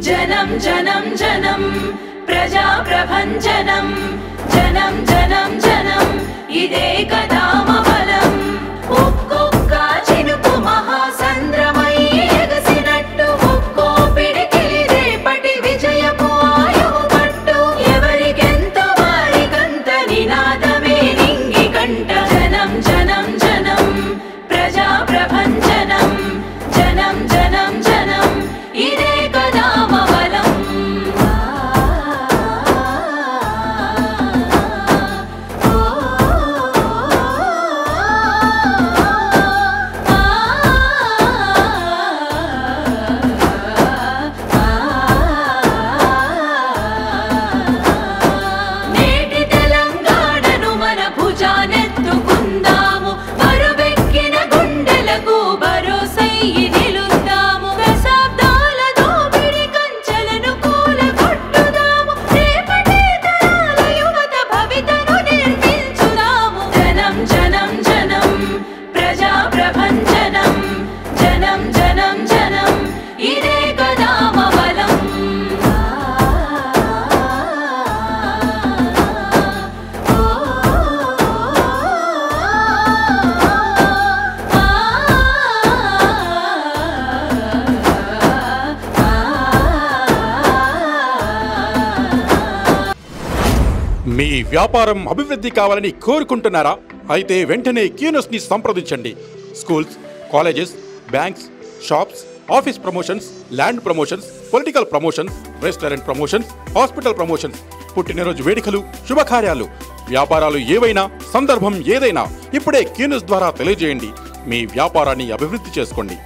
జనం జనం జనం ప్రజా ప్రభంజనం జనం జనం జనం ఇదే కదా బలం ఒక్కొక్క చినుకు మహాసంద్రమై ఎగసినట్టు ఒక్కో పిడికిలి రేపటి విజయపు ఆయువు పట్టు ఎవరికెంతో వారికంత నినాదమే నింగి కంట జనం జనం జనం ప్రజా ప్రభంజనం జనం జనం జనం ఇదే కదా బలం నేటి తెలంగాణను మన భుజానెత్తుకుందాము బరువెక్కిన గుండెలకు భరోసయ్యి నిలుద్దాము దశాబ్దాల దోపిడి కంచెలను కూలగొట్టుదాము రేపటి తరాల యువత భవితను నిర్మించుదాము జనం జనం జనం ప్రజా ప్రభంజనం జనం జనం జనం ఇదే కదా బలం మీ వ్యాపారం అభివృద్ధి కావాలని కోరుకుంటున్నారా? అయితే వెంటనే క్యూనస్ ని సంప్రదించండి. Schools, colleges, banks, shops, office promotions, land promotions, political promotions, restaurant promotions, hospital promotions, పుట్టినరోజు వేడుకలు, శుభకార్యాలు, వ్యాపారాలు ఏవైనా, సందర్భం ఏదైనా ఇప్పుడే క్యూనస్ ద్వారా తెలియజేయండి. మీ వ్యాపారాన్ని అభివృద్ధి చేసుకోండి.